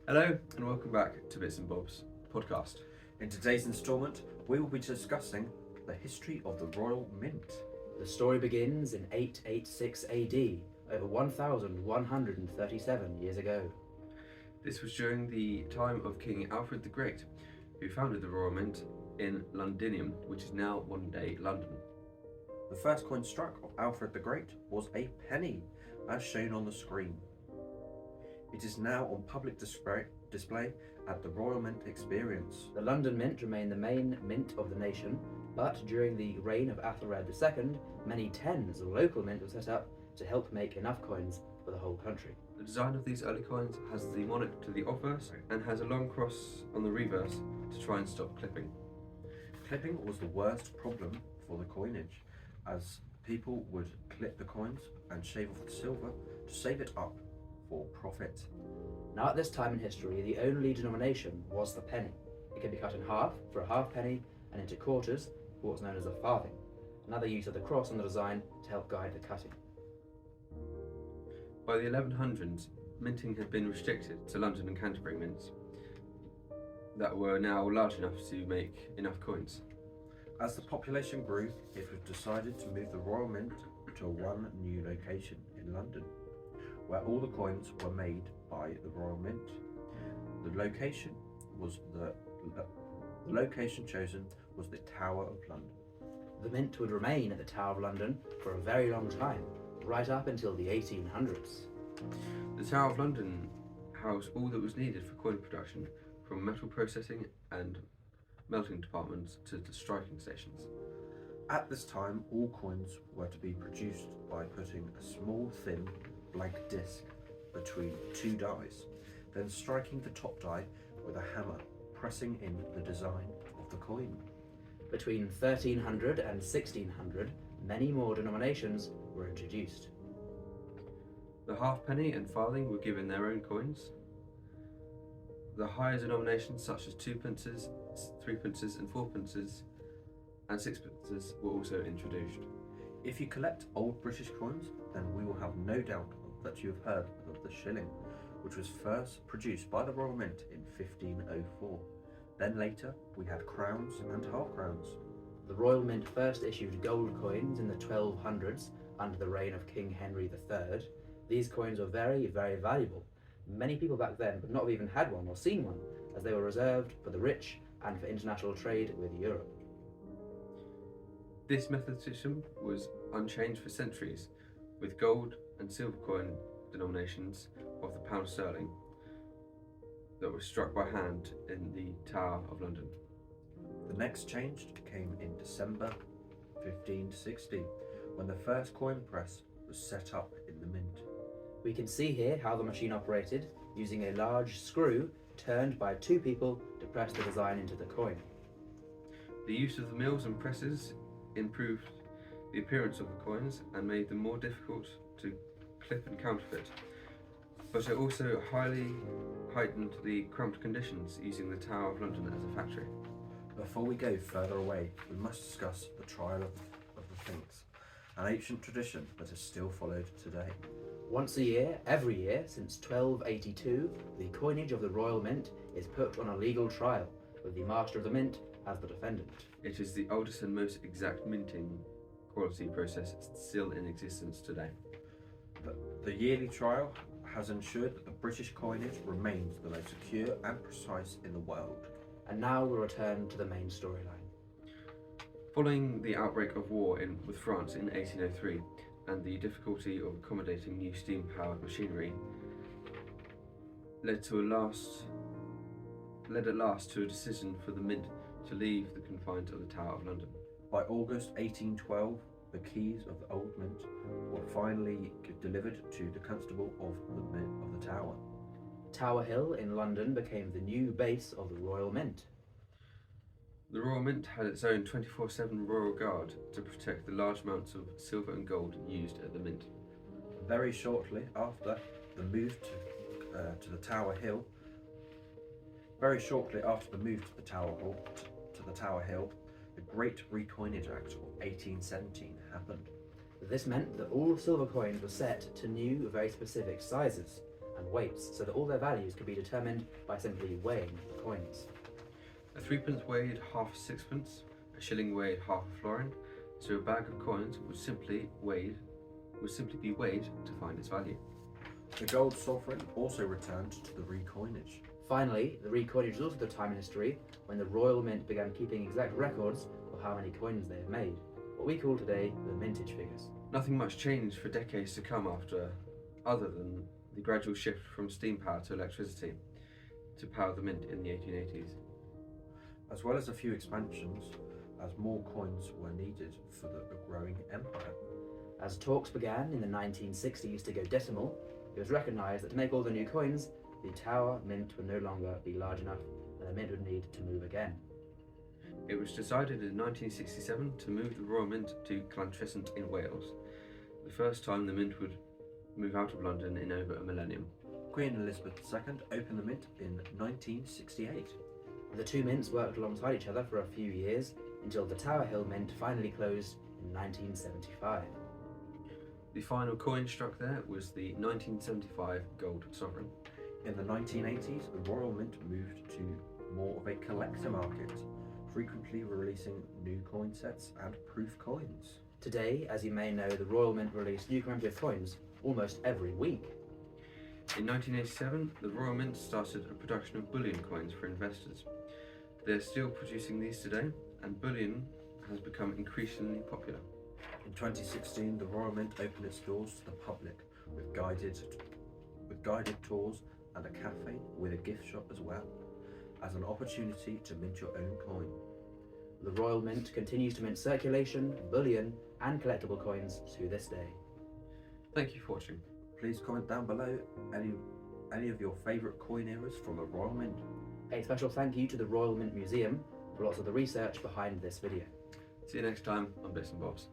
Hello and welcome back to Bits and Bobs podcast. In today's instalment, we will be discussing the history of the Royal Mint. The story begins in 886 AD, over 1,137 years ago. This was during the time of King Alfred the Great, who founded the Royal Mint in Londinium, which is now modern-day London. The first coin struck of Alfred the Great was a penny, as shown on the screen. It is now on public display at the Royal Mint Experience. The London Mint remained the main mint of the nation, but during the reign of Alfred II, many tens of local mint were set up to help make enough coins for the whole country. The design of these early coins has the monarch to the obverse and has a long cross on the reverse to try and stop clipping. Clipping was the worst problem for the coinage, as people would clip the coins and shave off the silver to save it up for profit. Now at this time in history, the only denomination was the penny. It could be cut in half for a halfpenny and into quarters for what's known as a farthing, another use of the cross on the design to help guide the cutting. By the 1100s, minting had been restricted to London and Canterbury mints that were now large enough to make enough coins. As the population grew, it was decided to move the Royal Mint to one new location in London, where all the coins were made by the Royal Mint. The location chosen was the Tower of London. The mint would remain at the Tower of London for a very long time, right up until the 1800s. The Tower of London housed all that was needed for coin production, from metal processing and melting departments to the striking stations. At this time, all coins were to be produced by putting a small, thin, blank disc between two dies, then striking the top die with a hammer, pressing in the design of the coin. Between 1300 and 1600, many more denominations were introduced. The halfpenny and farthing were given their own coins. The higher denominations such as 2pences, 3pences and 4pences and 6pences were also introduced. If you collect old British coins, then we will have no doubt that you have heard of the shilling, which was first produced by the Royal Mint in 1504. Then later we had crowns and half crowns. The Royal Mint first issued gold coins in the 1200s under the reign of King Henry III. These coins were very, very valuable. Many people back then would not have even had one or seen one, as they were reserved for the rich and for international trade with Europe. This method system was unchanged for centuries, with gold and silver coin denominations of the pound sterling that were struck by hand in the Tower of London. The next change came in December 1560, when the first coin press was set up in the mint. We can see here how the machine operated, using a large screw turned by two people to press the design into the coin. The use of the mills and presses improved the appearance of the coins and made them more difficult to clip and counterfeit, but it also highly heightened the cramped conditions using the Tower of London as a factory. Before we go further away, we must discuss the trial of the Sphinx, an ancient tradition that is still followed today. Once a year, every year, since 1282, the coinage of the Royal Mint is put on a legal trial, with the Master of the Mint as the defendant. It is the oldest and most exact minting quality process still in existence today. The yearly trial has ensured that the British coinage remains the most secure and precise in the world. And now we'll return to the main storyline. Following the outbreak of war with France in 1803 and the difficulty of accommodating new steam-powered machinery led at last to a decision for the mint to leave the confines of the Tower of London. By August 1812, the keys of the old mint were finally delivered to the constable of the Tower. Tower Hill in London became the new base of the Royal Mint. The Royal Mint had its own 24/7 Royal Guard to protect the large amounts of silver and gold used at the mint. Very shortly after the move to the Tower Hill, the Great Recoinage Act of 1817 happened. This meant that all silver coins were set to new, very specific sizes, and weights, so that all their values could be determined by simply weighing the coins. A threepence weighed half a sixpence, a shilling weighed half a florin, so a bag of coins would simply be weighed to find its value. The gold sovereign also returned to the recoinage. Finally, the recoinage was also the time in history when the Royal Mint began keeping exact records of how many coins they have made, what we call today the mintage figures. Nothing much changed for decades to come other than the gradual shift from steam power to electricity to power the mint in the 1880s. As well as a few expansions, as more coins were needed for the growing empire. As talks began in the 1960s to go decimal, it was recognised that to make all the new coins, the Tower Mint would no longer be large enough and the mint would need to move again. It was decided in 1967 to move the Royal Mint to Llantrisant in Wales, the first time the mint would move out of London in over a millennium. Queen Elizabeth II opened the mint in 1968. The two mints worked alongside each other for a few years until the Tower Hill Mint finally closed in 1975. The final coin struck there was the 1975 gold sovereign. In the 1980s, the Royal Mint moved to more of a collector market, frequently releasing new coin sets and proof coins. Today, as you may know, the Royal Mint released new commemorative coins almost every week. In 1987, the Royal Mint started a production of bullion coins for investors. They're still producing these today, and bullion has become increasingly popular. In 2016, the Royal Mint opened its doors to the public with guided tours and a cafe with a gift shop as well, as an opportunity to mint your own coin. The Royal Mint continues to mint circulation, bullion, and collectible coins to this day. Thank you for watching. Please comment down below any of your favourite coin eras from the Royal Mint. A special thank you to the Royal Mint Museum for lots of the research behind this video. See you next time on Bits and Bobs.